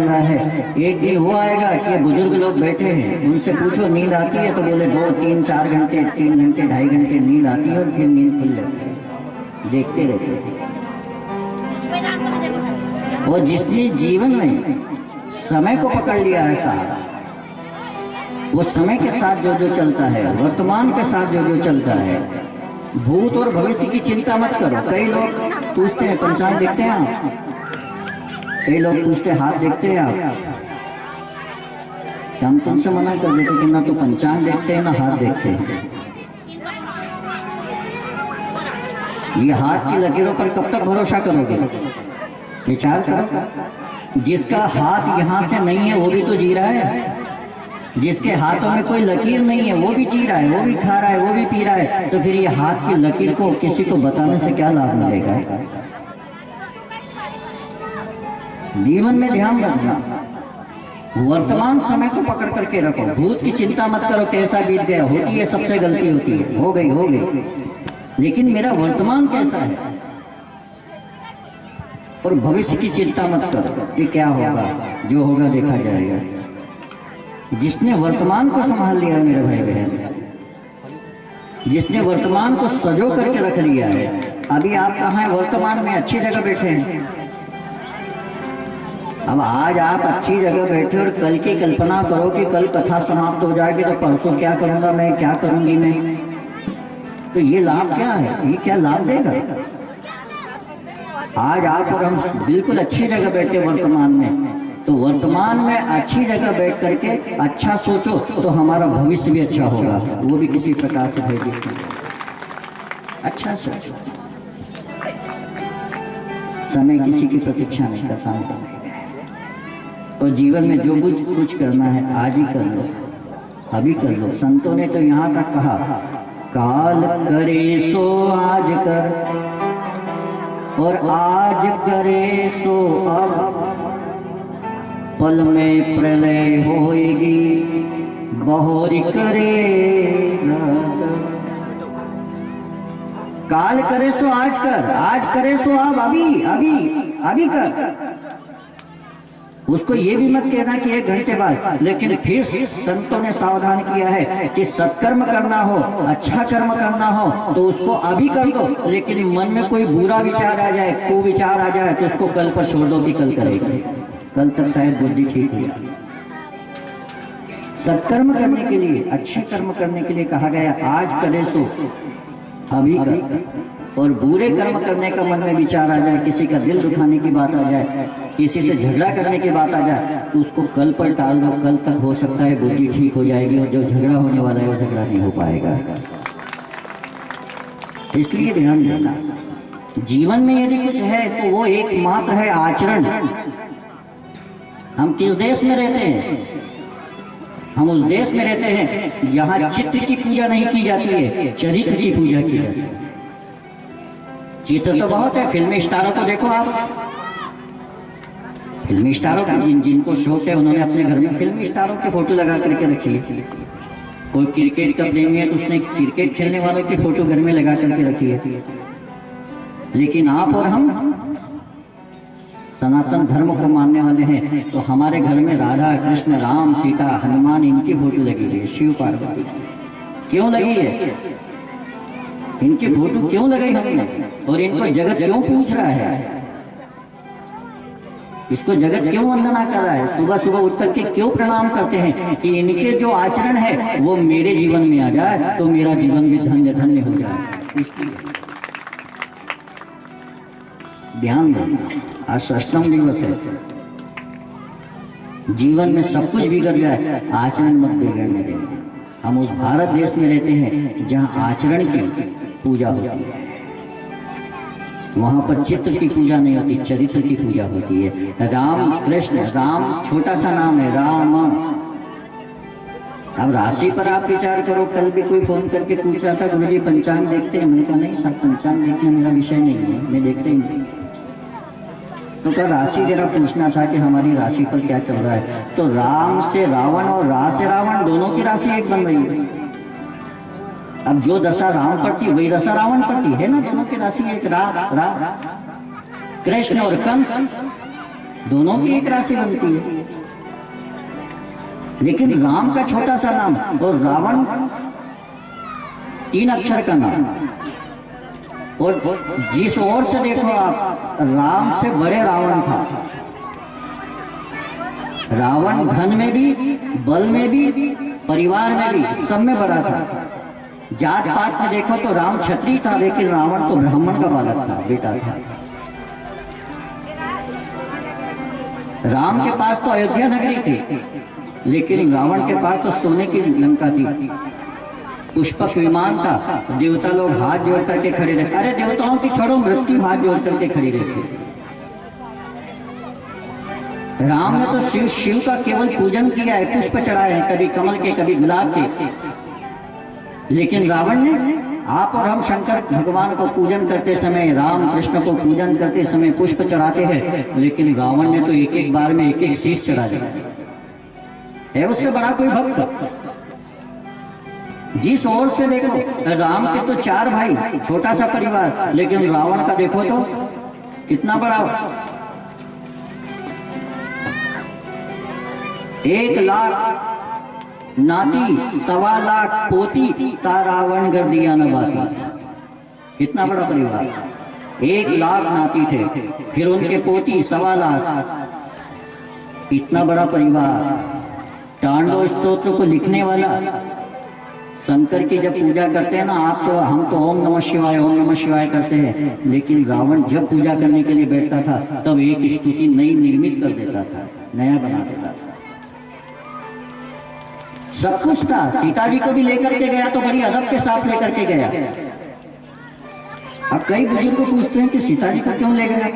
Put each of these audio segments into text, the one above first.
रहा है। एक दिन वो आएगा कि बुजुर्ग लोग बैठे हैं, उनसे पूछो नींद आती है तो बोले 2 3 4 घंटे, 3 घंटे 2.5 घंटे नींद आती है और फिर नींद खुल जाती है, देखते रहते हैं। और जिसने जीवन में समय को पकड़ लिया है साहब, वो समय के साथ जो जो चलता है, वर्तमान के साथ जो जो चलता है, भूत और भविष्य की चिंता मत करो। कई लोग पूछते हैं पंचांग देखते हैं आप, कई लोग पूछते हैं हाथ देखते हैं आप, हम तुमसे मना कर देते कि ना तो पंचांग देखते हैं ना हाथ देखते हैं। ये हाथ की लकीरों पर कब तक भरोसा करोगे? विचार करो। जिसका हाथ यहाँ से नहीं है वो भी तो जी रहा है, जिसके हाथों में कोई लकीर नहीं है वो भी जी रहा है, वो भी खा रहा है, वो भी पी रहा है। तो फिर ये हाथ की लकीर को किसी को बताने से क्या लाभ मिलेगा? जीवन में ध्यान रखना, वर्तमान समय को पकड़ करके रखो। भूत की चिंता मत करो, कैसा बीत गया, होती है सबसे गलती होती है, हो गई, लेकिन मेरा वर्तमान कैसा है? और भविष्य की चिंता मत करो कि क्या होगा, जो होगा देखा जाएगा। जिसने वर्तमान को संभाल लिया है मेरे भाई बहन, जिसने वर्तमान को सजो करके रख लिया है, अभी आप कहाँ हैं? वर्तमान में अच्छी जगह बैठे हैं। अब आज आप अच्छी जगह बैठे और कल की कल्पना करो कि कल कथा समाप्त हो जाएगी तो परसों क्या करूंगा मैं, क्या करूंगी मैं, तो ये लाभ क्या है? ये क्या लाभ देगा? आज आप और हम बिल्कुल अच्छी जगह बैठे वर्तमान में, तो वर्तमान में अच्छी जगह बैठ करके अच्छा सोचो तो हमारा भविष्य भी अच्छा होगा, वो भी किसी प्रकार से भेजे। अच्छा सोचो, समय किसी की प्रतीक्षा नहीं करता है, और जीवन में जो कुछ करना है आज ही कर लो, अभी कर लो। संतों ने तो यहाँ तक कहा, काल करे सो आज कर और आज करे सो अब, पल में प्रलय होएगी बहोरी करे। काल करे सो आज कर, आज करे सो अब, अभी कर। उसको ये भी मत कहना कि 1 घंटे बाद। लेकिन फिर संतों ने सावधान किया है कि सत्कर्म करना हो, अच्छा कर्म करना हो तो उसको अभी कर दो, लेकिन मन में कोई बुरा विचार आ जाए, कुविचार आ जाए तो उसको कल पर छोड़ दो कि कल करेगा, कल तक शायद बुद्धि ठीक हो। सत्कर्म करने के लिए, अच्छे कर्म करने के लिए कहा गया आज करे सो अभी कर। और बुरे कर्म करने का मन में विचार आ जाए, किसी का दिल दुखाने की बात आ जाए, किसी से झगड़ा करने की बात आ जाए, तो उसको कल पर टाल दो, कल तक हो सकता है बुद्धि ठीक हो जाएगी और जो झगड़ा होने वाला है वो झगड़ा नहीं हो पाएगा। इसलिए ध्यान देना, जीवन में यदि कुछ है तो वो एकमात्र है आचरण। हम किस देश में रहते हैं? हम उस देश में रहते हैं जहां चित्त की पूजा नहीं की जाती है, चरित्र की पूजा की जाती है। चित्र तो बहुत है, फिल्मी स्टारों को देखो आप, फिल्मी स्टारों का जिनको शौक है उन्होंने अपने घर में फिल्मी स्टारों की फोटो लगा करके रखी है। कोई क्रिकेट कप देंगे है तो उसने क्रिकेट खेलने वालों की फोटो घर में लगा करके रखी है। लेकिन आप और हम सनातन धर्म को मानने वाले हैं, तो हमारे घर में राधा कृष्ण राम सीता हनुमान इनकी फोटो लगी हुई है, शिव पार्वती। क्यों लगी है? इनकी फोटो क्यों लगाई हमने? और इनको जगत क्यों पूछ रहा है? इसको जगत क्यों वंदना कर रहा है? सुबह सुबह उठ करके क्यों प्रणाम करते हैं? कि इनके जो आचरण है वो मेरे जीवन में आ जाए तो मेरा जीवन भी धन्य धन्य हो जाए। इसलिए ध्यान देना, आज सष्टम दिवस है। जीवन में सब कुछ बिगड़ जाए, आचरण मत बिगड़ने देंगे। हम उस भारत देश में रहते हैं जहाँ आचरण की पूजा होती है, वहां पर चित्र की पूजा नहीं होती, चरित्र की पूजा होती है। राम कृष्ण, राम छोटा सा नाम है, राम। अब राशि पर आप विचार करो। कल भी कोई फोन करके पूछ रहा था, गुरुजी पंचांग देखते हैं? मैंने कहा नहीं सर, पंचांग देखना मेरा विषय नहीं है, मैं देखते ही नहीं। तो कल राशि जरा पूछना था कि हमारी राशि पर क्या चल रहा है। तो राम से रावण और रा से रावण दोनों की राशि एक बन रही है। अब जो दशा राम पर थी वही दशा रावण पर थी, है ना? दोनों की राशि एक। रा कृष्ण और कंस, दोनों की एक राशि बनती है। लेकिन राम का छोटा सा नाम और रावण 3 अक्षर का नाम, और जिस ओर से देखो आप, राम से बड़े रावण था। रावण धन में भी, बल में भी, परिवार में भी, सब में बड़ा था। जात पात में देखो तो राम क्षत्रिय था, लेकिन रावण तो ब्राह्मण का बालक था, बेटा था। राम के पास तो अयोध्या नगरी थी, लेकिन रावण के पास तो सोने की लंका थी, पुष्पक विमान था। देवता लोग हाथ जोड़ करके खड़े रहते। अरे देवताओं की छोड़ो, मृत्यु हाथ जोड़ करके खड़ी रहती। राम ने तो शिव का केवल पूजन किया है, पुष्प चढ़ाए हैं, कभी कमल के, कभी गुलाब के। लेकिन रावण ने, आप और हम शंकर भगवान को पूजन करते समय, राम कृष्ण को पूजन करते समय पुष्प चढ़ाते हैं, लेकिन रावण ने तो एक एक बार में एक एक शीश चढ़ा दिया है। उससे बड़ा कोई भक्त? जिस ओर से देखो, राम के तो 4 भाई, छोटा सा परिवार, लेकिन रावण का देखो तो कितना बड़ा। 1 लाख नाती, 1.25 लाख पोती, ता रावण कर दिया न बाती। कितना बड़ा परिवार, 1 लाख नाती थे, फिर उनके पोती 1.25 लाख, इतना बड़ा परिवार। तांडव स्तोत्र को लिखने वाला, शंकर की जब पूजा करते हैं ना आप, तो हम तो ओम नमः शिवाय, ओम नमः शिवाय करते हैं, लेकिन रावण जब पूजा करने के लिए बैठता था तब एक स्तुति नई निर्मित कर देता था, नया बना देता था। सब कुछ था। सीता जी को भी लेकर के गया तो बड़ी अदब के साथ लेकर के गया। अब कई बुजुर्ग को पूछते हैं कि सीता जी को क्यों ले गया,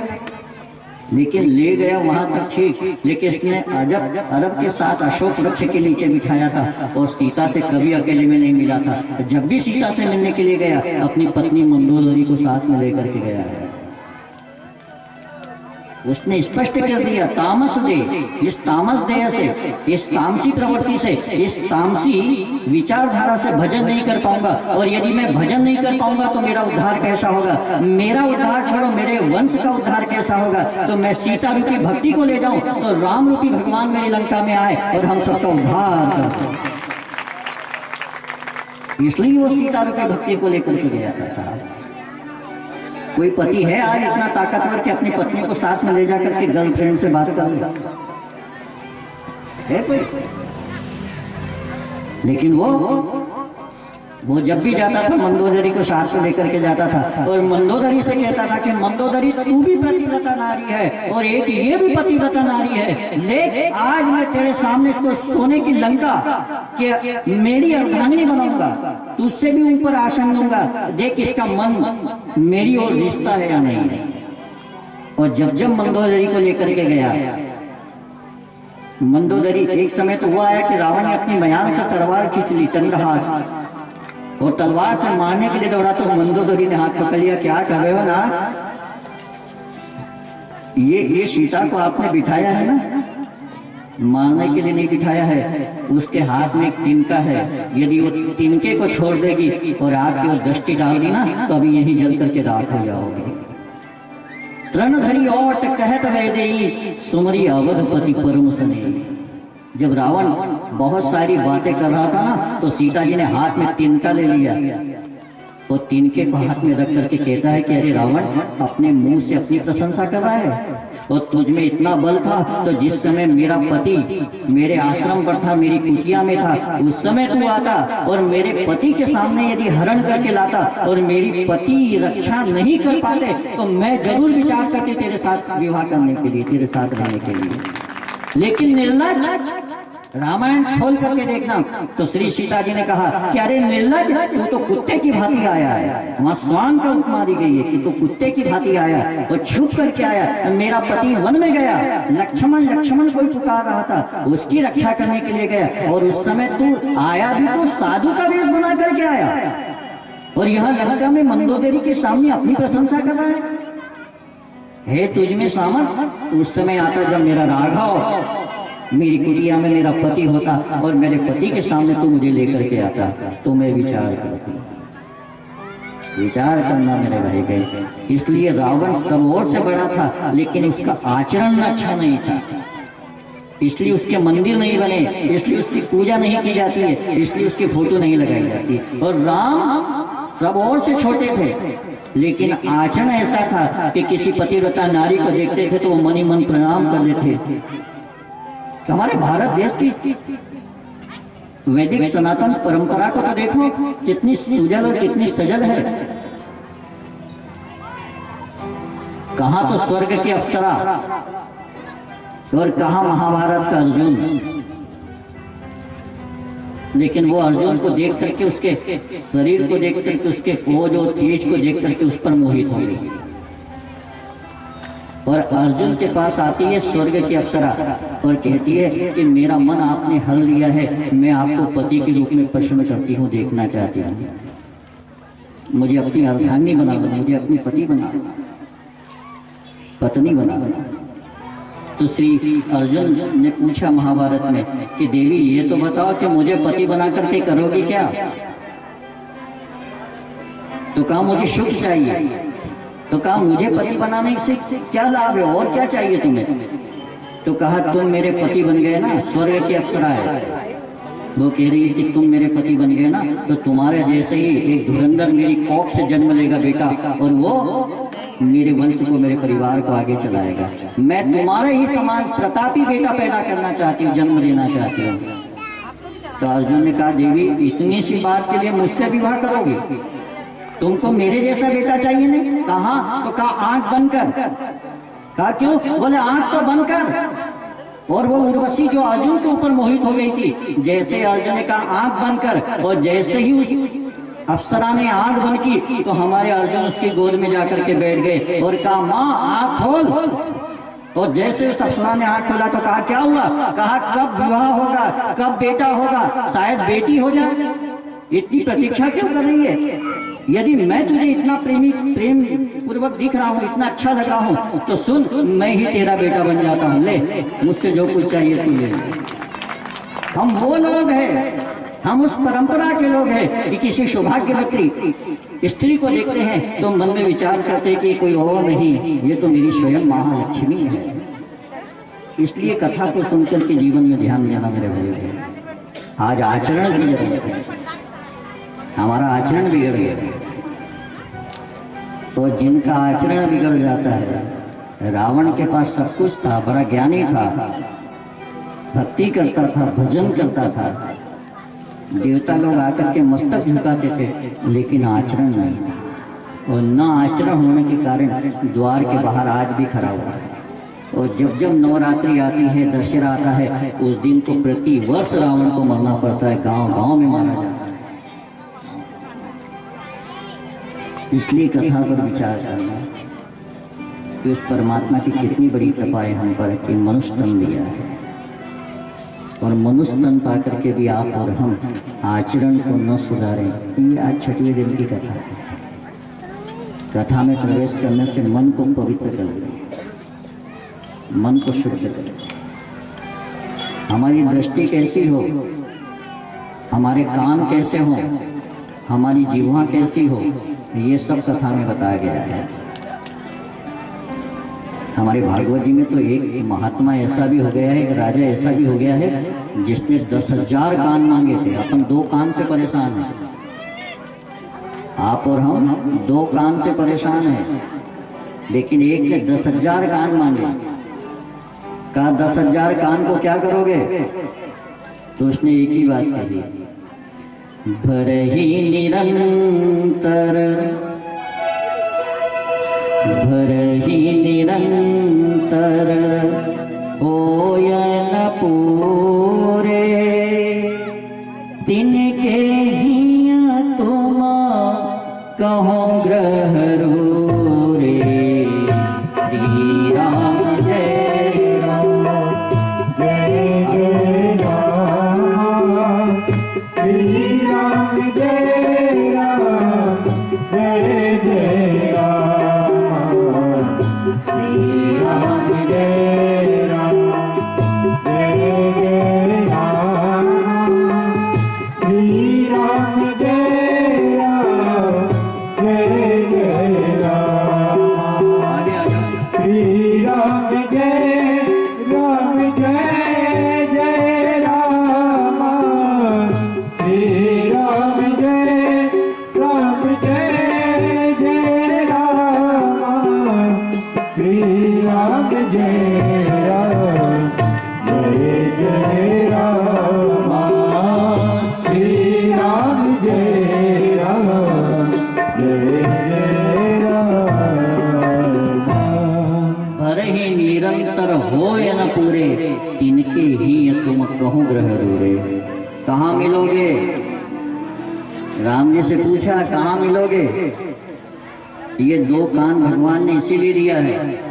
लेकिन ले गया वहां तक ठीक, लेकिन इसने अदब के साथ अशोक वृक्ष के नीचे बिठाया था और सीता से कभी अकेले में नहीं मिला था। जब भी सीता से मिलने के लिए गया, अपनी पत्नी मंदोदरी को साथ में लेकर के गया है। उसने स्पष्ट कर दिया, तामस दे, इस तामस देह से, इस तामसी प्रवृत्ति से, इस तामसी विचारधारा से भजन नहीं कर पाऊंगा, और यदि मैं भजन नहीं कर पाऊंगा तो मेरा उद्धार कैसा होगा? मेरा उद्धार छोड़ो, मेरे वंश का उद्धार कैसा होगा? तो मैं सीता रूपी भक्ति को ले जाऊं तो राम रूपी भगवान मेरी लंका में आए और हम सबका उद्धार कर। इसलिए वो सीता रूपी भक्ति को लेकर के गया था। साहब, कोई पति है आज इतना ताकतवर कि अपनी पत्नी को साथ में ले जाकर के गर्लफ्रेंड से बात कर ले? है कोई? लेकिन वो जब भी जाता था मंदोदरी को साथ में लेकर के जाता था, और मंदोदरी से कहता था कि मंदोदरी तू भी पतिव्रता नारी है और एक ये भी पतिव्रता नारी है, ले आज मैं तेरे सामने इसको सोने की लंका कि मेरी अर्धांगिनी बनाऊंगा, तुझसे भी ऊपर आसन लूंगा, देख इसका मन मेरी ओर रिश्ता है या नहीं। और जब जब मंदोदरी को लेकर के गया, मंदोदरी, एक समय तो हुआ है कि रावण ने अपनी मयान से तलवार खींच ली, चंद्रहास, और तलवार से मारने के लिए दौड़ा तो मंदोदरी ने हाथ पकड़ लिया, क्या कर रहे हो ना, ये सीता को आपने बिठाया है ना, मारने के लिए नहीं बिठाया है। उसके हाथ में एक तिनका है, यदि वो तिनके को छोड़ देगी और आपकी वो दृष्टि डाल दी ना, तो अभी यहीं जल करके राख हो जाओगे। रणधरी ओट कहत वैदेही, सुमरी अवधपति परम सने। जब रावण बहुत सारी बातें कर रहा था ना, तो सीता जी ने हाथ में तिनका ले लिया और तिनके को हाथ में रख करके कहता है कि अरे रावण, अपने मुंह से अपनी प्रशंसा कर रहा है, और तुझ में इतना बल था तो जिस समय मेरा पति मेरे आश्रम पर था, मेरी कुटिया में था, उस समय तू आता और मेरे पति के सामने यदि हरण करके लाता और मेरी पति रक्षा नहीं कर पाते, तो मैं जरूर विचार करके तेरे साथ विवाह करने के लिए, तेरे साथ रहने के लिए। लेकिन निर्लज्ज, रामायण खोल करके देखना तो श्री सीता जी ने कहा कि अरे निर्लज्ज, तू तो कुत्ते की भांति आया है। वहां स्वान का उपमा दी गई है कि तू कुत्ते की भांति आया और छुप करके आया। मेरा पति वन में गया, लक्ष्मण लक्ष्मण कोई पुकार रहा था, उसकी रक्षा करने के लिए गया, और उस समय तू आया भी तो साधु का वेश बना करके आया, और यहाँ लंका में मंदोदरी के सामने अपनी प्रशंसा कर रहा है तुझ में सामर्थ। उस समय आता जब मेरा राघव मेरी कुटिया में मेरा पति होता और मेरे पति के सामने तू मुझे लेकर के आता, तो मैं विचार करती। विचार करना मेरे भाई गए। इसलिए रावण सब ओर से बड़ा था, लेकिन उसका आचरण अच्छा नहीं था, इसलिए उसके मंदिर नहीं बने, इसलिए उसकी पूजा नहीं की जाती है, इसलिए उसकी फोटो नहीं लगाई जाती। और राम सब और से छोटे थे, लेकिन आचरण ऐसा था कि किसी पतिव्रता नारी को देखते थे तो वो मन ही मन प्रणाम कर देते। तो हमारे भारत देश की वैदिक सनातन परंपरा को तो देखो, कितनी सुजल और कितनी सजल है। कहाँ तो स्वर्ग की अप्सरा और कहा महाभारत का अर्जुन, लेकिन वो अर्जुन को देख करके, उसके शरीर को देख करके, उसके खोज और तेज को देख करके उस पर मोहित हो गई। और अर्जुन के पास आती है स्वर्ग की अप्सरा और कहती है कि मेरा मन आपने हर लिया है, मैं आपको पति के रूप में पसंद करती हूँ, देखना चाहती हूँ, मुझे अपनी अर्धांगिनी बना दो, मुझे अपनी पति बना दो, पत्नी बना दो। तो श्री अर्जुन ने पूछा महाभारत में कि देवी ये तो बताओ कि मुझे पति बना करके करोगी क्या? तो कहा मुझे सुख चाहिए। तो कहा मुझे पति बनाने से क्या लाभ है और क्या चाहिए तुम्हें? तो कहा तुम मेरे पति बन गए ना, स्वर्ग की अप्सरा है, वो कह रही है कि तुम मेरे पति बन गए ना तो तुम्हारे जैसे ही एक धुरंधर मेरी कोख से जन्म लेगा बेटा, और वो मेरे वंश को, मेरे परिवार को आगे चलाएगा। मैं तुम्हारे ही समान प्रतापी बेटा पैदा करना चाहती हूँ, जन्म देना चाहती हूँ। तो अर्जुन ने कहा देवी इतनी सी बात के लिए मुझसे विवाह करोगे? तुमको मेरे जैसा बेटा चाहिए नहीं? कहा? तो कहा आंख बनकर। कहा क्यों? बोले आंख तो बनकर। और वो उर्वशी जो अर्जुन के ऊपर मोहित हो गई थी, जैसे अर्जुन ने कहा आंख बनकर, और जैसे ही उस अप्सरा ने आंख बंद की तो हमारे अर्जुन उसकी गोद में जाकर के बैठ गए और कहा माँ आंख खोल। और जैसे उस अप्सरा ने आंख खोला तो कहा क्या हुआ? कहा कब विवाह होगा, कब बेटा होगा, शायद बेटी हो जाए। इतनी प्रतीक्षा क्यों कर रही है? यदि मैं तुझे इतना प्रेम पूर्वक दिख रहा हूँ, इतना अच्छा लग रहा हूँ, तो सुन मैं ही तेरा बेटा बन जाता हूँ, ले मुझसे जो कुछ चाहिए तू ले। हम वो लोग हैं, हम उस परंपरा के लोग हैं कि किसी सौभाग्यवती स्त्री को देखते हैं तो मन में विचार करते हैं कि कोई और नहीं, ये तो मेरी स्वयं महालक्ष्मी है। इसलिए कथा को सुनकर के जीवन में ध्यान देना मेरे भाई। आज आचरण की जरूरत है, हमारा आचरण बिगड़ गया। तो जिनका आचरण बिगड़ जाता है, रावण के पास सब कुछ था, बड़ा ज्ञानी था, भक्ति करता था, भजन करता था, देवता लोग आकर के मस्तक झुकाते थे, लेकिन आचरण नहीं था। और न आचरण होने के कारण द्वार के बाहर आज भी खड़ा हुआ है। और जब जब नवरात्रि आती है, दशहरा आता है, उस दिन को प्रति वर्ष रावण को मरना पड़ता है, गांव गांव में मारा जाता है। इसलिए कथा पर विचार करना कि उस परमात्मा की कितनी बड़ी कृपा है हम पर कि मनुष्य तन दिया है, और मनुष्य तन पा करके भी आप और हम आचरण को न सुधारें। ये आज छठवें दिन की कथा है। कथा में प्रवेश करने से मन को पवित्र कर ले, मन को शुद्ध कर। हमारी दृष्टि कैसी हो, हमारे कान कैसे हो, हमारी जीवा कैसी हो, ये सब कथा में बताया गया है। हमारे भागवत जी में तो एक महात्मा ऐसा भी हो गया है, एक राजा ऐसा भी हो गया है जिसने 10,000 कान मांगे थे। अपन 2 कान से परेशान हैं, आप और हम 2 कान से परेशान हैं, लेकिन एक ने 10,000 कान मांगे। कहा 10,000 कान को क्या करोगे? तो उसने एक ही बात कही, भरहि निरंतर, भरहि निरंतर होय न पूरे, तिनके हिया तुम कहो ग्रह रे। श्री राम जय राम, जय जय राम, श्री राम जय राम, जय जय राम, श्री राम जय राम, जय जय राम, श्री राम जय राम, जय मिलके ही तुम कहूँ ग्रह दूरे। कहाँ मिलोगे? राम जी से पूछा कहाँ मिलोगे? ये दो कान भगवान ने इसीलिए दिया है,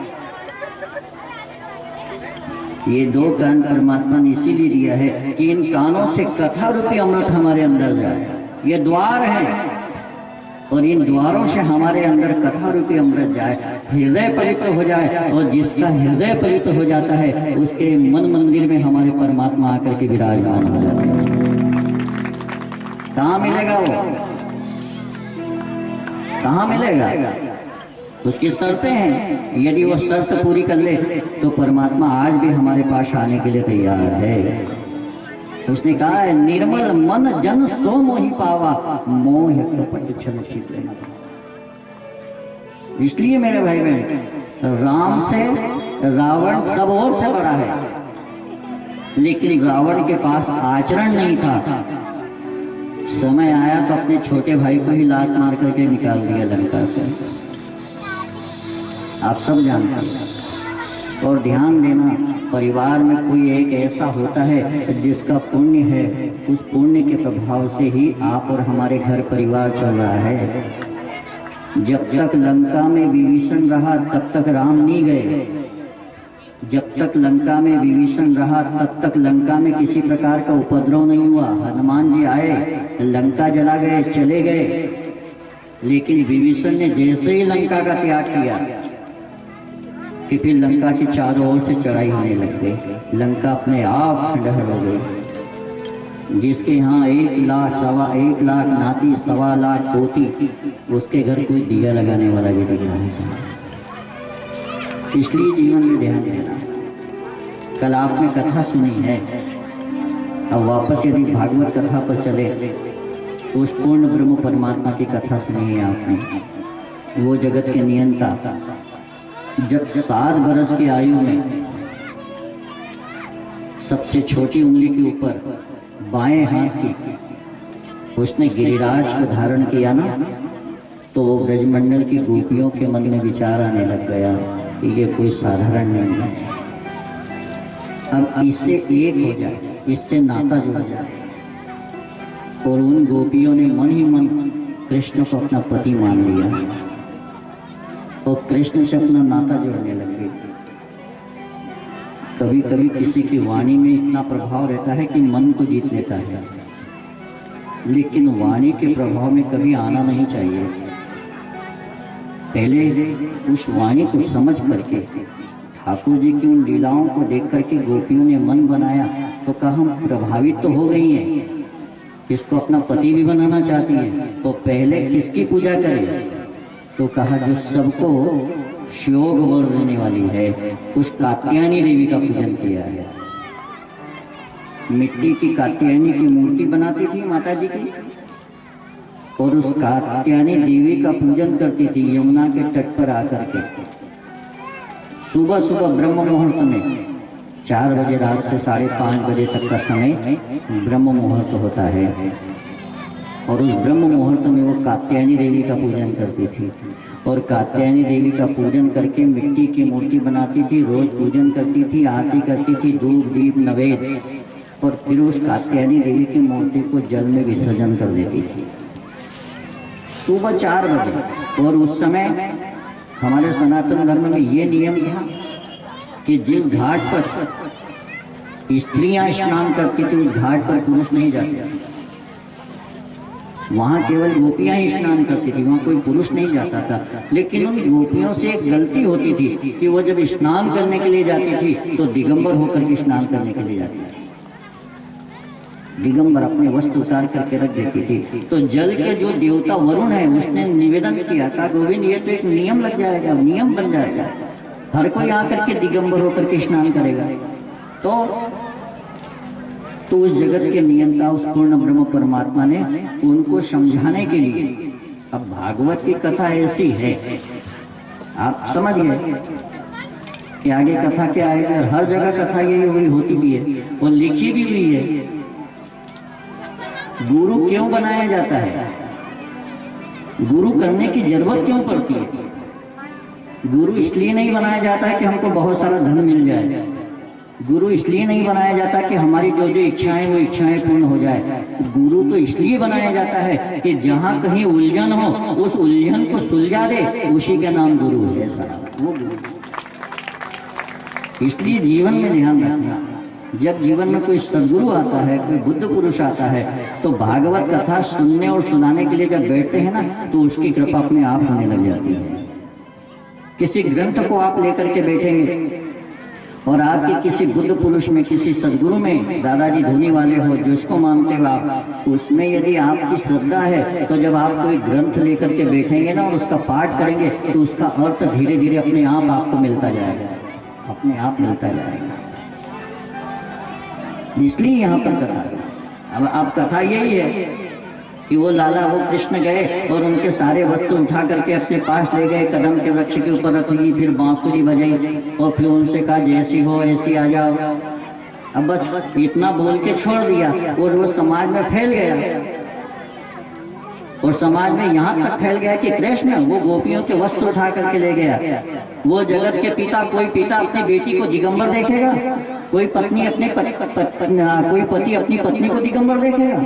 ये दो कान परमात्मा ने इसीलिए दिया है कि इन कानों से कथा रूपी अमृत हमारे अंदर जाए। ये द्वार है और इन द्वारों से हमारे अंदर कथा रूपी अमृत जाए, हृदय पवित्र हो जाए, और जिसका हृदय पवित्र हो जाता है उसके मन मंदिर में हमारे परमात्मा आकर के विराजमान हो जाते हैं। कहाँ मिलेगा वो? कहाँ मिलेगा? उसकी शर्तें हैं, यदि वो शर्त पूरी कर ले तो परमात्मा आज भी हमारे पास आने के लिए तैयार है। उसने कहा है निर्मल मन जन सो मोहि पावा, मोह कपट छल छिद्र। इसलिए मेरे भाई बहन, राम से रावण सब और से बड़ा है, लेकिन रावण के पास आचरण नहीं था। समय आया तो अपने छोटे भाई को ही लात मार करके निकाल दिया लंका से। आप सब जानते हैं। और ध्यान देना, परिवार में कोई एक ऐसा होता है जिसका पुण्य है, उस पुण्य के प्रभाव से ही आप और हमारे घर परिवार चल रहा है। जब तक लंका में विभीषण रहा तब तक राम नहीं गए, जब तक लंका में विभीषण रहा तब तक लंका में किसी प्रकार का उपद्रव नहीं हुआ। हनुमान जी आए, लंका जला गए, चले गए, लेकिन विभीषण ने जैसे ही लंका का त्याग किया कि फिर लंका की चारों ओर से चढ़ाई होने लग गई। लंका अपने आप खंडहर हो गई। जिसके यहाँ 1 लाख, 1.25 लाख नाती, 1.25 लाख पोती, उसके घर कोई दिया लगाने वाला भी नहीं समझा। इसलिए जीवन में ध्यान देना। कल आपने कथा सुनी है, अब वापस यदि भागवत कथा पर चले तो उस पूर्ण ब्रह्म परमात्मा की कथा सुनी है आपने। वो जगत के नियंता जब 7 बरस की आयु में सबसे छोटी उंगली के ऊपर बाएं हाथ की उसने गिरिराज को धारण किया ना, तो वो ब्रजमंडल की गोपियों के मन में विचार आने लग गया कि ये कोई साधारण नहीं है। अब इससे एक हो जाए, इससे नाता जुड़ जाए। और उन गोपियों ने मन ही मन कृष्ण को अपना पति मान लिया और कृष्ण से अपना नाता जोड़ने लगे। कभी कभी किसी की वाणी में इतना प्रभाव रहता है कि मन को जीत लेता है, लेकिन वाणी के प्रभाव में कभी आना नहीं चाहिए। पहले उस वाणी को समझ करके, ठाकुर जी की उन लीलाओं को देख करके गोपियों ने मन बनाया, तो कहा हम प्रभावित तो हो गई हैं, इसको अपना पति भी बनाना चाहती है, तो पहले किसकी पूजा करें? तो कहा जो सबको श्योग वर देने वाली है, उस कात्यायनी देवी का पूजन किया है। मिट्टी की कात्यायनी की मूर्ति बनाती थी माता जी की, और उस कात्यायनी देवी का पूजन करती थी यमुना के तट पर आकर के। सुबह सुबह ब्रह्म मुहूर्त में 4 बजे रात से 5:30 बजे तक का समय ब्रह्म मुहूर्त होता है, और उस ब्रह्म मुहूर्त में वो कात्यायनी देवी का पूजन करती थी। और कात्यायनी देवी का पूजन करके मिट्टी की मूर्ति बनाती थी, रोज पूजन करती थी, आरती करती थी, धूप दीप नवेद, और फिर उस कात्यायनी देवी की मूर्ति को जल में विसर्जन कर देती थी सुबह 4 बजे। और उस समय हमारे सनातन धर्म में ये नियम था कि जिस घाट पर स्त्रियां स्नान करती थी उस घाट पर पुरुष नहीं जाते थे, वहां केवल गोपियां ही स्नान करती थी, वहां कोई पुरुष नहीं जाता था। लेकिन उन गोपियों से एक गलती होती थी कि वो जब स्नान करने के लिए जाती थी तो दिगंबर होकर के स्नान करने के लिए जाती थी। दिगंबर अपने वस्त्र उतार करके रख देती थी। तो जल के जो देवता वरुण है उसने निवेदन किया, कहा गोविंद ये तो एक नियम लग जाएगा, नियम बन जाएगा, हर कोई आकर के दिगंबर होकर के स्नान करेगा। तो उस जगत के नियंता उस पूर्ण ब्रह्म परमात्मा ने उनको समझाने के लिए, अब भागवत की कथा ऐसी है, आप समझ गए कि आगे कथा क्या आएगा। और हर जगह कथा यही होती भी है और लिखी भी हुई है। गुरु क्यों बनाया जाता है? गुरु करने की जरूरत क्यों पड़ती है? गुरु इसलिए नहीं बनाया जाता है कि हमको बहुत सारा धन मिल जाए, गुरु इसलिए नहीं बनाया जाता कि हमारी जो जो इच्छाएं वो इच्छाएं पूर्ण हो जाए। गुरु तो इसलिए बनाया जाता है कि जहां कहीं उलझन हो उस उलझन को सुलझा दे, उसी का नाम गुरु है। वो गुरु। इसलिए जीवन में ध्यान रखना, जब जीवन में कोई सदगुरु आता है, कोई बुद्ध पुरुष आता है, तो भागवत कथा सुनने और सुनाने के लिए जब बैठते हैं ना, तो उसकी कृपा अपने आप होने लग जाती है। किसी ग्रंथ को आप लेकर के बैठेंगे और आपके किसी बुद्ध पुरुष में, किसी सदगुरु में, दादाजी धोनी वाले हो, जिसको मानते हो आप, उसमें यदि आपकी श्रद्धा है, तो जब आप कोई ग्रंथ लेकर के बैठेंगे ना और उसका पाठ करेंगे, तो उसका अर्थ धीरे धीरे अपने आप आपको मिलता जाएगा, अपने आप मिलता जाएगा। इसलिए यहाँ पर कथा, अब कथा यही है कि वो लाला, वो कृष्ण गए और उनके सारे वस्तु उठा करके अपने पास ले गए, कदम के वृक्ष के ऊपर रख ली, फिर बांसुरी बजाई और फिर उनसे कहा जैसी हो ऐसी आ जाओ। अब बस इतना बोल के छोड़ दिया और वो समाज में फैल गया, और समाज में यहाँ तक फैल गया कि कृष्ण वो गोपियों के वस्त्र उठा करके ले गया। वो जगत के पिता, कोई पिता अपनी बेटी को दिगंबर देखेगा? कोई पत्नी अपने कोई पति अपनी पत्नी को दिगंबर देखेगा?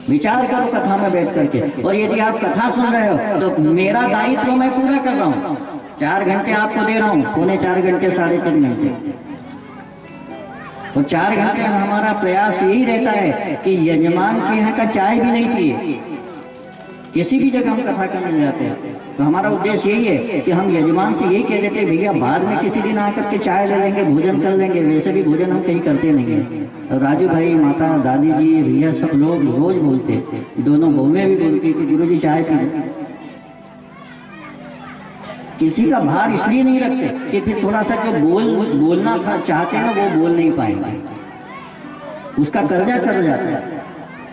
विचार करो कथा में बैठ करके। और यदि आप कथा सुन रहे हो तो मेरा दायित्व मैं पूरा कर रहा हूँ। 4 घंटे आपको दे रहा हूँ, पौने 4 घंटे, 3.5 घंटे, तो 4 घंटे में हमारा प्रयास यही रहता है कि यजमान के यहाँ का चाय भी नहीं पिए। किसी भी जगह हम कथा करने जाते हैं तो हमारा उद्देश्य यही है कि हम यजमान से यही कह देते हैं, भैया बाद में किसी दिन आकर के चाय ले लेंगे, भोजन कर लेंगे। वैसे भी भोजन हम कहीं करते नहीं है। राजू भाई, माता, दादी जी, भैया सब लोग रोज बोलते, दोनों बहुएं भी बोलती कि गुरु जी चाय पी। किसी का भार इसलिए नहीं रखते कि फिर थोड़ा सा जो बोलना था चाहते हैं वो बोल नहीं पाएंगे, उसका कर्जा चढ़ जाता है।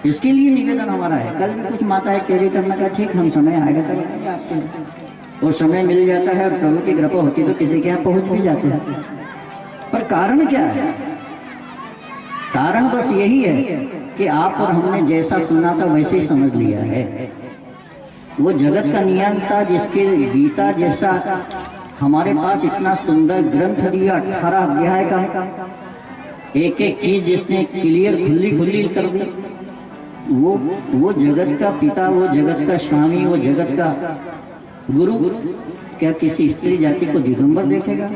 इसके लिए निवेदन हमारा है। कल भी कुछ माताएं कह रही थी, हमने कहा ठीक, हम समय आएगा तब बताएंगे आपको। और समय मिल जाता है और प्रभु की कृपा होती तो किसी के यहाँ पहुंच भी जाते हैं। पर कारण क्या है? कारण बस यही है कि आप और हमने जैसा सुना था वैसे ही समझ लिया है। वो जगत का नियम था, जिसके गीता जैसा हमारे पास इतना सुंदर ग्रंथ दिया, 18 अध्याय का, एक एक चीज जिसने क्लियर खुली कर दी। वो जगत का पिता, वो जगत का स्वामी, वो जगत का गुरु क्या किसी स्त्री जाति को दिगंबर देखेगा?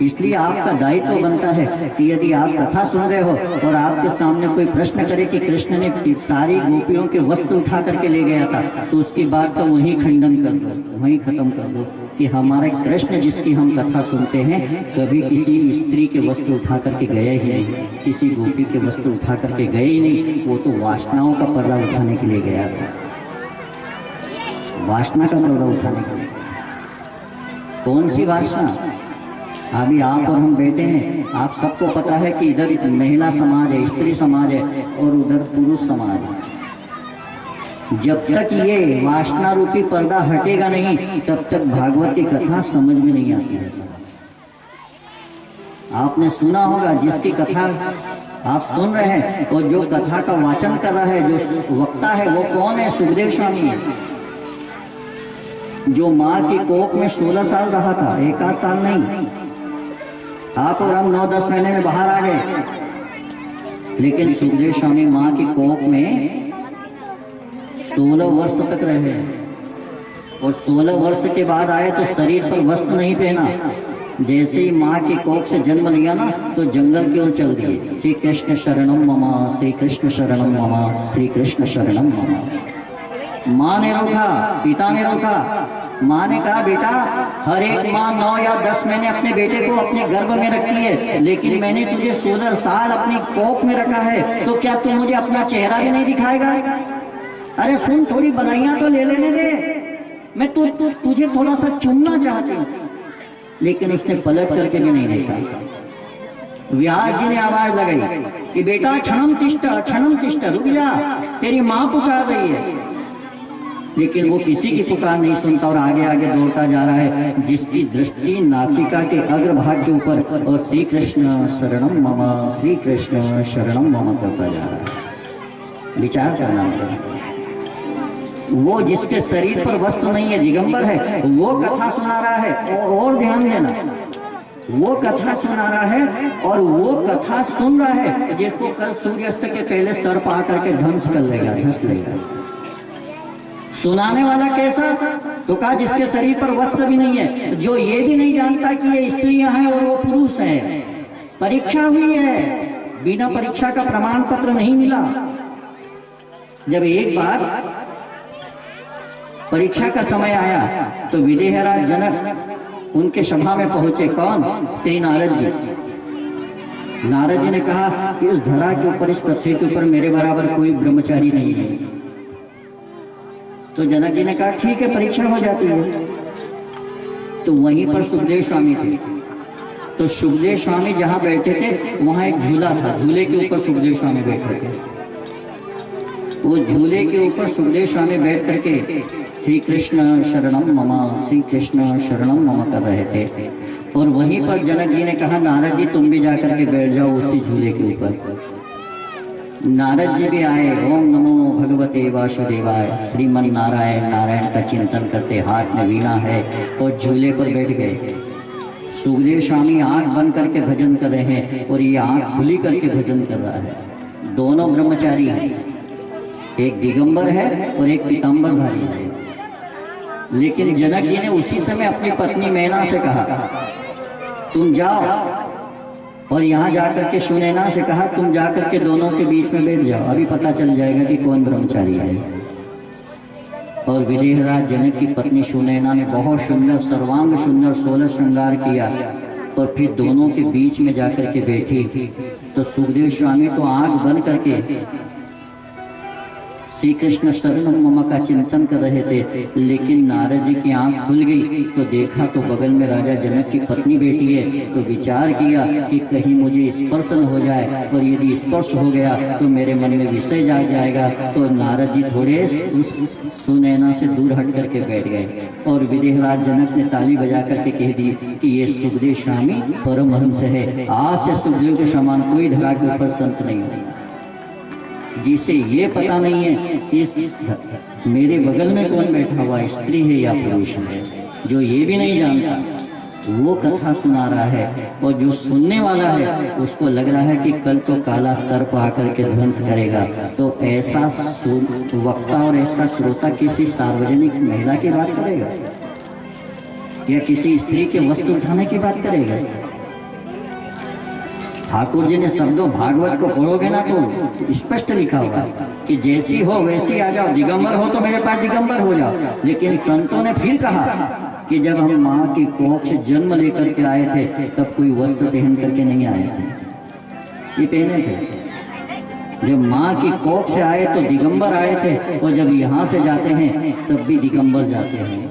इसलिए आपका दायित्व बनता है कि यदि आप कथा सुन रहे हो और आपके सामने कोई प्रश्न करे कि कृष्ण ने सारी गोपियों के वस्त्र उठा करके ले गया था, तो उसकी बात का वहीं खंडन कर दो, वहीं खत्म कर दो कि हमारे कृष्ण जिसकी हम कथा सुनते हैं कभी किसी स्त्री के वस्त्र उठा करके गए ही नहीं, किसी गोपी के वस्त्र उठा करके गए ही नहीं। वो तो वासनाओं का पर्दा उठाने के लिए गया था, वासना का पर्दा उठाने के लिए। कौन सी वासना? अभी आप और हम बैठे हैं, आप सबको पता है कि इधर महिला समाज है, स्त्री समाज है, और उधर पुरुष समाज है। जब तक ये वासना रूपी पर्दा हटेगा नहीं, तब तक भागवत की कथा समझ में नहीं आती है। आपने सुना होगा, जिसकी कथा आप सुन रहे हैं और जो कथा का वाचन कर रहा है, जो वक्ता है, वो कौन है? सुखदेव स्वामी है, जो माँ की कोख में 16 साल रहा था, 1 साल नहीं। आप और हम 9-10 महीने में बाहर आ गए, लेकिन सुखदेव स्वामी माँ की कोख में 16 वर्ष तक रहे, और 16 वर्ष के बाद आए तो शरीर पर वस्त्र नहीं पहना। जैसे ही माँ की कोख से जन्म लिया ना, तो जंगल की ओर चल दिए। श्री कृष्ण शरणम ममा, श्री कृष्ण शरणम ममा, श्री कृष्ण शरणम ममा। माँ ने रोका, पिता ने रोका। माँ ने कहा, बेटा, हर एक माँ 9 या 10 महीने अपने बेटे को अपने गर्भ में रखती है, लेकिन मैंने तुझे 16 साल अपनी कोख में रखा है, तो क्या तू मुझे अपना चेहरा भी नहीं दिखाएगा? अरे सुन, थोड़ी बधाइयां तो ले लेने दे, मैं तुझे थोड़ा सा चुमना चाहती हूँ। लेकिन उसने पलट करके भी नहीं देखा। व्यास जी ने आवाज लगाई कि बेटा, क्षणम तिष्ठ, रुक जा, तेरी माँ पुकार रही है। लेकिन वो किसी की पुकार नहीं सुनता और आगे आगे दौड़ता जा रहा है, जिसकी दृष्टि नासिका के अग्रभाग के ऊपर, और श्री कृष्ण शरणम मम, श्री कृष्ण शरणम मम करता जा रहा है। विचार करना है। वो जिसके शरीर पर वस्त्र नहीं है, दिगंबर है, वो कथा सुना रहा है। और ध्यान देना, वो कथा सुना रहा है और वो कथा सुन रहा है जिसको कल सूर्यास्त के पहले सर पा करके ध्वंस कर लेगा, धस लेगा। सुनाने वाला कैसा? तो कहा जिसके शरीर पर वस्त्र भी नहीं है, जो ये भी नहीं जानता कि ये स्त्रियां हैं और वो पुरुष है। परीक्षा हुई है, बिना परीक्षा का प्रमाण पत्र नहीं मिला। जब एक बार परीक्षा का समय आया तो विदेहराज जनक उनके सभा में पहुंचे। कौन? श्री नारद जी। नारद जी ने कहा कि इस धरा के ऊपर, इस पृथ्वी के ऊपर मेरे बराबर कोई ब्रह्मचारी नहीं है। तो जनक जी ने कहा ठीक है, परीक्षा हो जाती है। तो वहीं पर सुखदेव स्वामी थे। तो सुखदेव स्वामी जहां बैठे थे वहां एक झूला था, झूले के ऊपर सुखदेव स्वामी बैठे थे। वो झूले के ऊपर सुखदेव स्वामी बैठ करके श्री कृष्ण शरणम मम, श्री कृष्ण शरणम मम कर रहे थे। और वहीं पर जनक जी ने कहा नारद जी तुम भी जाकर के बैठ जाओ उसी झूले के ऊपर। नारद जी भी आए। ओम नमो भगवते वासुदेवाय। श्रीमन नारायण नारायण का चिंतन करते, हाथ में वीणा है और झूले पर बैठ गए। सुखदेव स्वामी आंख बंद करके भजन कर रहे हैं और ये आंख खुली करके भजन कर रहा है। दोनों ब्रह्मचारी हैं, एक दिगंबर है और एक पीताम्बरधारी है। लेकिन जनक जी ने उसी समय अपनी पत्नी मैना से कहा तुम जाओ, और यहाँ जाकर के सुनैना से कहा तुम जाकर के दोनों के बीच में बैठ जाओ, अभी पता चल जाएगा कि कौन ब्रह्मचारी है। और विदेहराज जनक की पत्नी सुनैना ने बहुत सुंदर, सर्वांग सुंदर 16 श्रृंगार किया और फिर दोनों के बीच में जाकर के बैठी। तो सुखदेव स्वामी तो आंख बंद करके श्री कृष्ण शरणम मम का चिंतन कर रहे थे, लेकिन नारद जी की आंख खुल गई तो देखा तो बगल में राजा जनक की पत्नी बैठी है। तो विचार किया कि कहीं मुझे स्पर्श न हो जाए, और यदि स्पर्श हो गया तो मेरे मन में विषय जाग जाएगा। तो नारद जी थोड़े उस सुनैना से दूर हट करके बैठ गए और विदेहराज जनक ने ताली बजा करके कह दी कि ये सुखदेव स्वामी परमहंस है, आज से सुखदेव के समान कोई धरा के ऊपर संत नहीं है। जिसे ये पता नहीं है कि मेरे बगल में कौन बैठा हुआ, स्त्री है या पुरुष है, जो ये भी नहीं जानता वो कथा सुना रहा है, और जो सुनने वाला है उसको लग रहा है कि कल तो काला सर्प आकर के ध्वंस करेगा। तो ऐसा वक्ता और ऐसा श्रोता किसी सार्वजनिक महिला की बात करेगा या किसी स्त्री के वस्त्र उठाने की बात करेगा? ठाकुर जी ने शब्दों भागवत को पढ़ोगे ना तो स्पष्ट लिखा हुआ कि जैसी हो वैसी आ जाओ, दिगंबर हो तो मेरे पास दिगंबर हो जाओ। लेकिन संतों ने फिर कहा कि जब हम माँ की कोख से जन्म लेकर के आए थे तब कोई वस्त्र पहन करके नहीं आए थे, ये पहने थे। जब माँ की कोख से आए तो दिगंबर आए थे, और जब यहाँ से जाते हैं तब भी दिगंबर जाते हैं।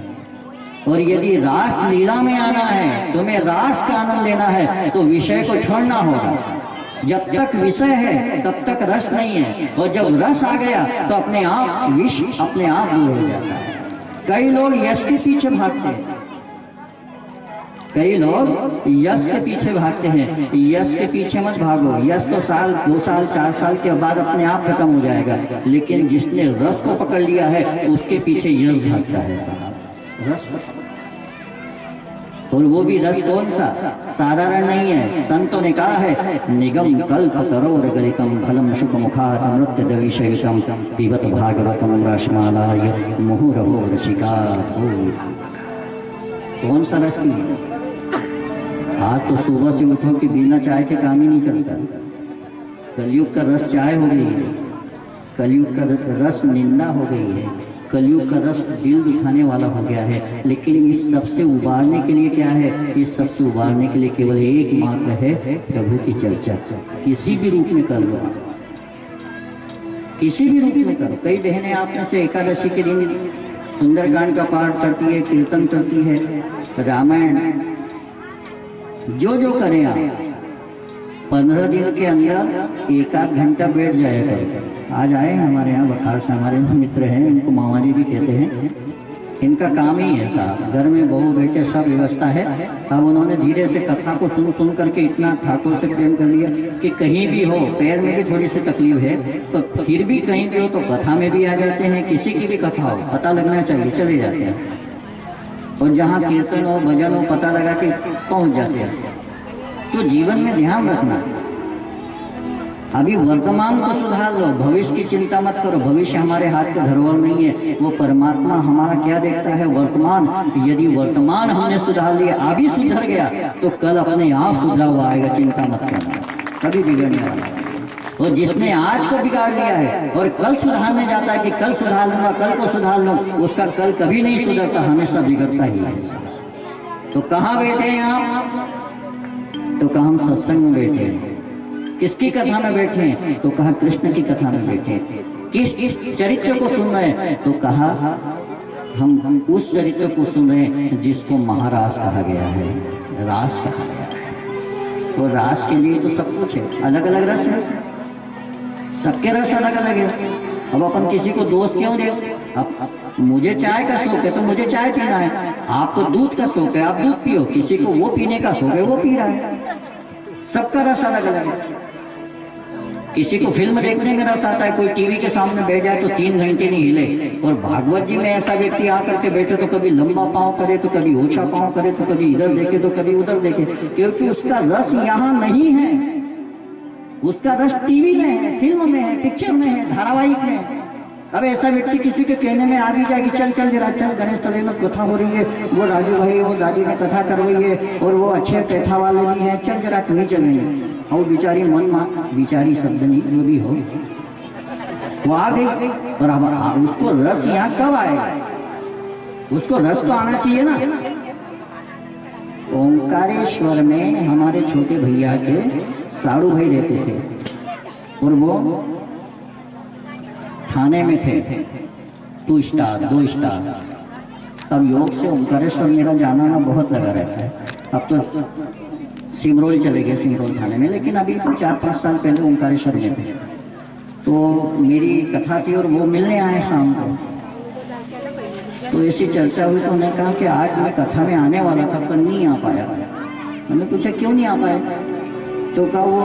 और यदि रास लीला में आना है, तुम्हें रास का आनंद लेना है, तो विषय को छोड़ना होगा। जब तक विषय है तब तक रस नहीं है, और जब रस आ गया तो अपने आप विष अपने आप दूर हो जाता है। कई लोग यश के पीछे भागते हैं, कई लोग यश के पीछे भागते हैं। यश के पीछे मत भागो, यश तो साल 2 साल 4 साल के बाद अपने आप खत्म हो जाएगा। लेकिन जिसने रस को पकड़ लिया है उसके पीछे यश भागता है साहब, रस। और वो भी रस कौन सा? साधारण नहीं है। संतों ने कहा है निगम कल्प तरोर गलितम फलम शुक मुखात अमृत दविशयम पिबत भागवतम रसमालाय मुहुरहो रसिका। कौन सा रस की? आज तो सुबह से उठो कि बिना चाय के काम ही नहीं चलता। कलयुग का रस चाय हो गई है, कलयुग का रस निंदा हो गई है, कलयुग का रस दिल दिखाने वाला हो गया है। लेकिन इस सबसे उबारने के लिए क्या है? इस सबसे उबारने के लिए केवल एक मात्र है, प्रभु की चर्चा। किसी भी रूप में कर लो, किसी भी रूप में करो। कई बहनें आप में से एकादशी के दिन सुंदरकांड का पाठ करती है, कीर्तन करती है, रामायण जो जो करें आप 15 दिन के अंदर 1-8 घंटा बैठ जाएगा। आज आए हमारे यहाँ बखार से, हमारे मित्र हैं, इनको मामा जी भी कहते हैं। इनका काम ही है साहब, घर में बहू बेटे सब व्यवस्था है। अब उन्होंने धीरे से कथा को सुन करके इतना ठाकुर से प्रेम कर लिया कि कहीं भी हो, पैर में भी थोड़ी सी तकलीफ है तो फिर भी कहीं भी हो तो कथा में भी आ जाते हैं। किसी की भी कथा हो पता लगना चाहिए, चले जाते हैं। और जहाँ कीर्तन हो भजन हो पता लगा कि पहुँच जाते हैं। तो जीवन में ध्यान रखना, अभी वर्तमान को सुधार लो, भविष्य की चिंता मत करो। भविष्य हमारे हाथ का धरोहर नहीं है, वो परमात्मा हमारा क्या देखता है, वर्तमान। यदि वर्तमान हमने सुधार लिया, अभी सुधर गया, तो कल अपने आप सुधरा हुआ आएगा, चिंता मत करना, कभी बिगड़ने वाला। और जिसने आज को बिगाड़ लिया है और कल सुधारने जाता है कि कल सुधार लूंगा, कल को सुधार लूं, उसका कल कभी नहीं सुधरता, हमेशा बिगड़ता ही है। तो कहाँ बैठे हैं आप? तो कहा हम सत्संग में बैठे हैं। किसकी कथा में बैठे हैं? तो कहा कृष्ण की कथा में बैठे हैं। किस चरित्र को सुन रहे हैं? तो कहा हम उस चरित्र को सुन रहे हैं जिसको महाराज कहा गया है, रास कहा गया है। तो रास के लिए तो सब कुछ है, अलग अलग रस है, सबके रस अलग अलग है। अब अपन किसी को दोष क्यों दे? अब मुझे चाय का शौक है तो मुझे चाय पीना है, आपको दूध का शौक है आप दूध पियो, किसी को वो पीने का शौक है वो पी रहा है, सबका रस अलग अलग है। किसी को फिल्म देखने में रस आता है, कोई टीवी के सामने बैठ जाए तो 3 घंटे नहीं हिले। और भागवत जी में ऐसा व्यक्ति आकर के बैठे तो कभी लंबा पांव करे तो कभी ऊंचा पांव करे तो कभी इधर देखे तो कभी उधर देखे, क्योंकि उसका रस यहाँ नहीं है, उसका रस टीवी में है, फिल्म में है, पिक्चर में है, धारावाहिक में है। अब ऐसा व्यक्ति किसी के कहने में आ भी जाए कि चल चल जरा चल, गणेश तले में कथा हो रही है, वो राजू भाई और दादी ने कथा कर रही है और वो अच्छे कथा वाले भी हैं, चल जरा नहीं चलेंगे। और बेचारी मन मान, बेचारी शब्द नहीं जो भी हो, वो आ गई। और अब उसको रस यहाँ कब आएगा? उसको रस तो आना चाहिए ना। ओंकारेश्वर में हमारे छोटे भैया के साड़ू भाई रहते थे और वो थाने में थे, 2 स्टार 2 स्टार। अब योग से ओंकारेश्वर मेरा जाना ना बहुत लगा रहता है। अब तो सिमरोल चले गए, सिमरोल थाने में, लेकिन अभी 4-5 साल पहले ओंकारेश्वर में थे। तो मेरी कथा थी और वो मिलने आए शाम को, तो ऐसी चर्चा हुई तो उन्होंने कहा कि आज मैं कथा में आने वाला था पर नहीं आ पाया। मैंने पूछा क्यों नहीं आ पाया? तो कहा वो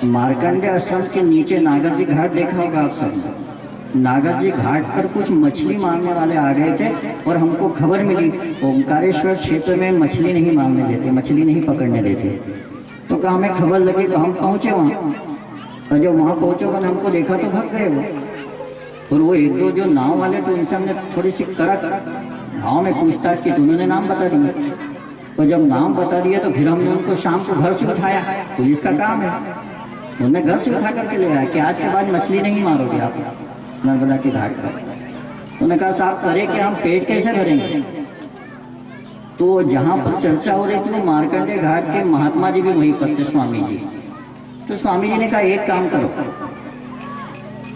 मार्कंडे आश्रम के नीचे नागर जी घाट देखा होगा आप सब, नागर जी घाट पर कुछ मछली मारने वाले आ गए थे और हमको खबर मिली ओंकारेश्वर क्षेत्र में मछली नहीं मारने देते, मछली नहीं पकड़ने देते। तो कहा हमें खबर लगी तो हम पहुंचे वहाँ, और जब वहाँ पहुंचे तो हमको देखा तो भाग गए वो। और वो 1-2 जो नाव वाले थे उनसे हमने थोड़ी सी कड़क भाव में पूछताछ की तो उन्होंने नाम बता दिया। और जब नाम बता दिया तो फिर हमने उनको शाम को घर से उठाया, पुलिस का काम है, उन्होंने घर से उठा करके ले आया कि आज के बाद मछली नहीं मारोगे आप नर्मदा के घाट पर। उन्होंने कहा साहब करे कि हम पेट कैसे भरेंगे? तो जहाँ पर चर्चा हो रही थी वो मार्कंडे घाट के महात्मा जी भी वहीं पर थे, स्वामी जी। तो स्वामी जी ने कहा एक काम करो,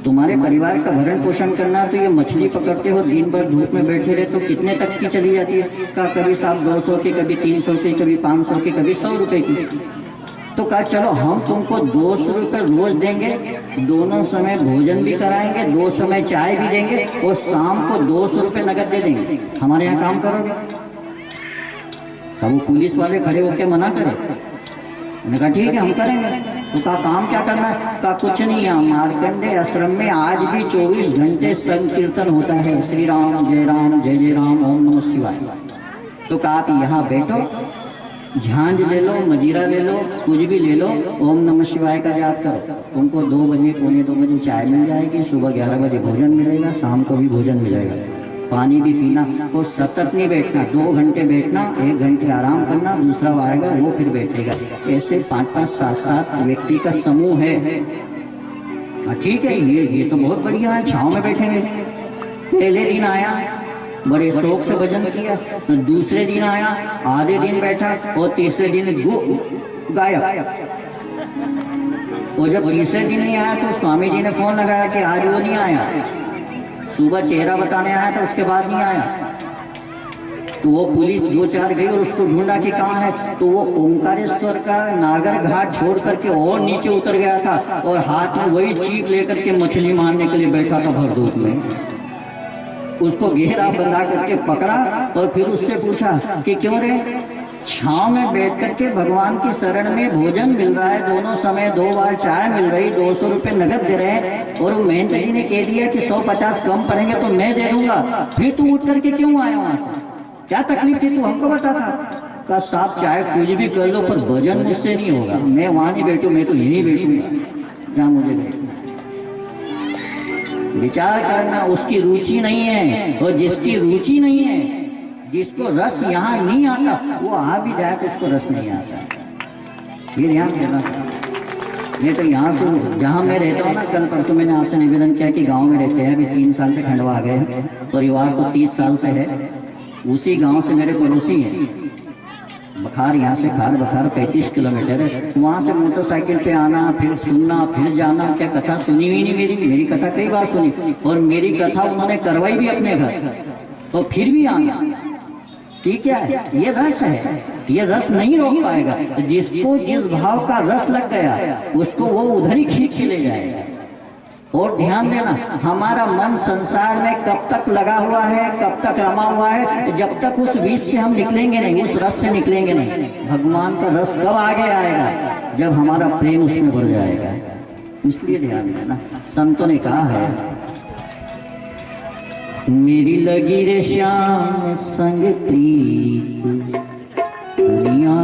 तुम्हारे परिवार का भरण पोषण करना है तो ये मछली पकड़ते हो, दिन भर धूप में बैठे रहे तो कितने तक की चली जाती है? कहा कभी साहब 200 की, कभी 300 की, कभी 500 की, कभी 100 रुपए की। तो कहा चलो हम तुमको 200 रुपये रोज देंगे, दोनों समय भोजन भी कराएंगे, 2 समय चाय भी देंगे और शाम को 200 रुपये नगद दे देंगे, हमारे यहाँ काम करोगे? तब वो पुलिस वाले खड़े होकर मना करे। मैंने कहा ठीक है हम करेंगे। तो कहा काम क्या करना है? कहा कुछ नहीं है, मार्कंडे आश्रम में आज भी 24 घंटे संकीर्तन होता है, श्री राम जय राम जय जय राम ओम नमः शिवाय। तो कहा आप यहाँ बैठो, झांझ ले लो, मजीरा ले लो, कुछ भी ले लो, ओम नमः शिवाय का याद करो। तुमको 2 बजे 2:45 बजे चाय मिल जाएगी, सुबह 11 बजे भोजन मिलेगा, शाम को भी भोजन मिलेगा, पानी भी पीना। और सतत नहीं बैठना, 2 घंटे बैठना, 1 घंटे आराम करना, दूसरा आएगा वो फिर बैठेगा। ऐसे 5-5, 7-7 व्यक्ति का समूह है। ठीक है, ये तो बहुत बढ़िया है, छाँव में बैठेंगे। पहले दिन आया बड़े शौक से भजन किया, दूसरे दिन आया आधे दिन बैठा और तीसरे दिन गायब। और जब तीसरे दिन नहीं आया तो स्वामी जी ने फोन लगाया कि आज वो नहीं आया। सुबह चेहरा बताने आया था, उसके बाद नहीं आया। तो वो पुलिस 2-4 गई और उसको ढूंढा कि कहाँ है। तो वो ओंकारेश्वर का नागर घाट छोड़ करके और नीचे उतर गया था और हाथ में वही चीप लेकर के मछली मारने के लिए बैठा था भर धूप में। उसको घेरा बंधा करके पकड़ा और फिर उससे पूछा कि क्यों रे, छांव में बैठ करके भगवान की शरण में भोजन मिल रहा है, दोनों समय 2 बार चाय मिल रही, 200 रुपये नगद दे रहे हैं और मेहनत जी ने कह दिया कि 150 कम पड़ेंगे तो मैं दे दूंगा, फिर तू उठ करके क्यों आया वहां से? क्या तकलीफ थी तू हमको बता था? का साहब चाहे कुछ भी कर लो पर भजन मुझसे नहीं होगा, मैं वहां नहीं बैठू, मैं तो यहीं बैठूंगा जहां मुझे बैठना। विचार करना, उसकी रुचि नहीं है, और जिसकी रुचि नहीं है, जिसको रस यहाँ नहीं आता, वो आ भी जाए तो उसको रस नहीं आता। ये ध्यान देना चाहिए। नहीं तो यहाँ से जहाँ मैं रहता हूँ ना, कल परसों मैंने आपसे निवेदन किया कि गांव में रहते हैं, अभी 3 साल से खंडवा आ गए हैं, परिवार तो 30 साल से है। उसी गांव से मेरे पड़ोसी हैं, बखार, यहाँ से खार बखार 35 किलोमीटर है। वहाँ से मोटरसाइकिल पे आना, फिर सुनना, फिर जाना। क्या कथा सुनी हुई नहीं मेरी कथा कई बार सुनी, और मेरी कथा उन्होंने करवाई भी अपने घर, और फिर भी आना। ठीक है, ये रस है, ये रस नहीं रोक पाएगा। जिसको जिस भाव का रस लग गया उसको वो उधर ही खींच के ले जाएगा। और ध्यान देना, हमारा मन संसार में कब तक लगा हुआ है, कब तक रमा हुआ है, जब तक उस विष से हम निकलेंगे नहीं, उस रस से निकलेंगे नहीं। भगवान का रस कब आगे आएगा? जब हमारा प्रेम उसमें बढ़ जाएगा। इसलिए ध्यान देना, संतों ने कहा है, मेरी लगी रे श्याम संग प्रीत, दुनिया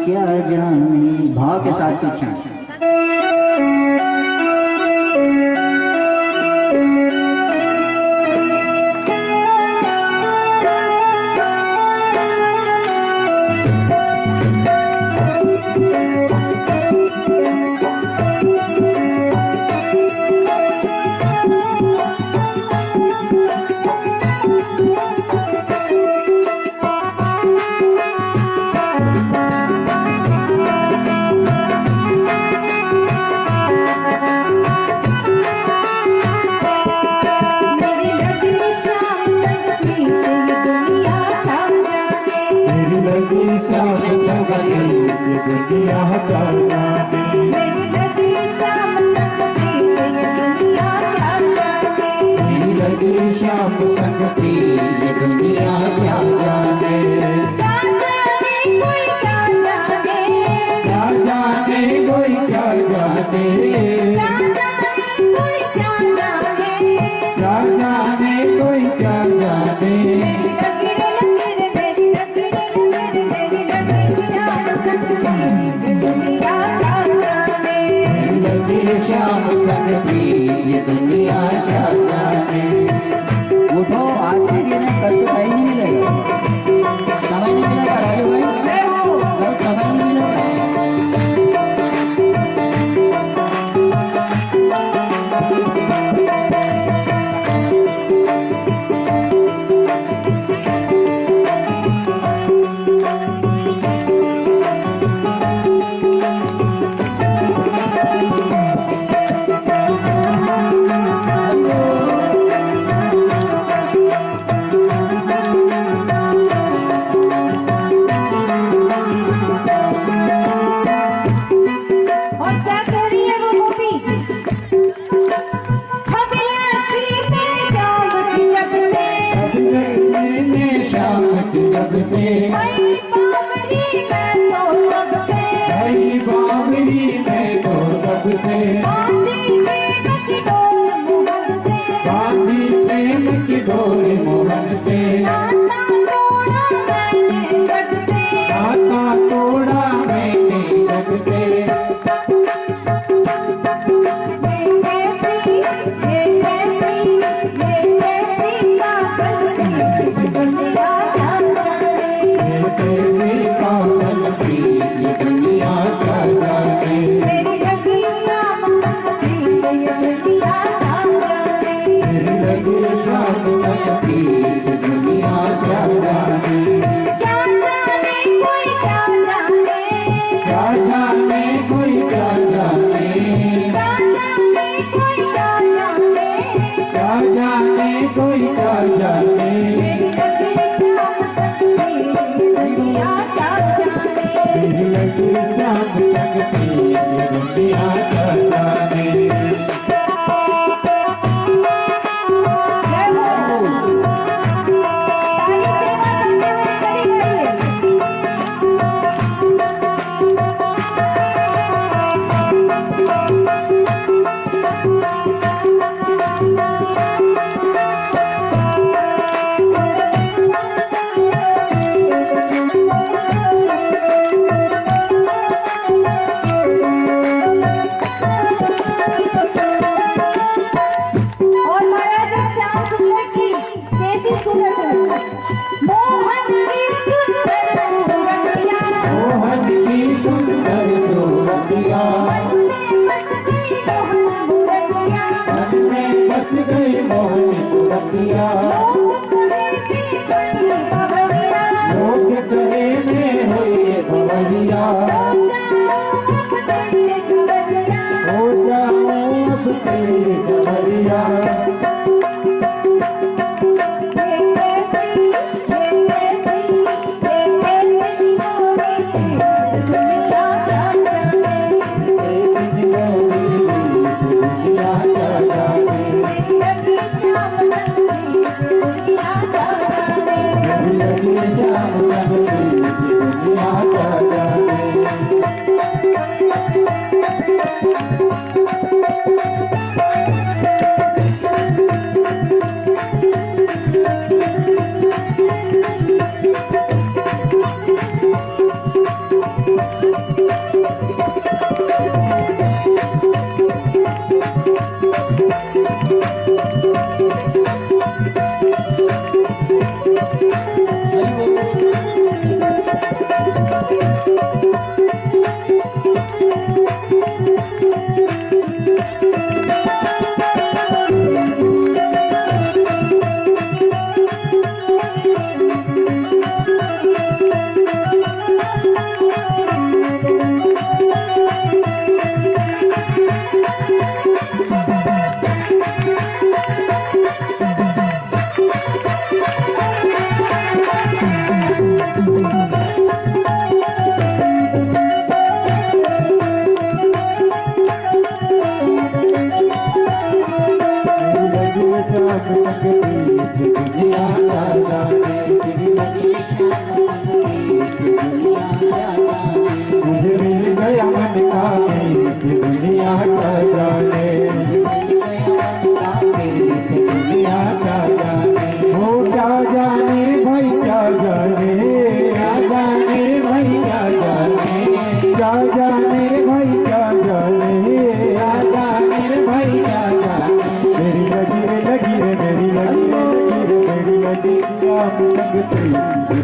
क्या जाने। भाव के साथ पीछे उठो, आज के दिन कल तो टाइम नहीं मिलेगा, समय नहीं मिलेगा राजू भाई, कल समय नहीं मिलेगा।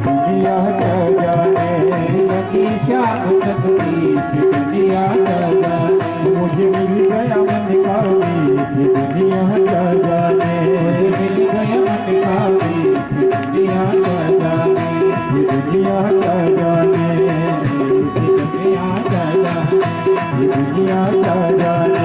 दुनिया जाने लगी श्याम सतमी दुनिया जाने मुझे मिल गया मन का दुनिया जाने मुझे मिल गया मन का दुनिया जाने दुनिया जाने दुनिया जाने दुनिया जाने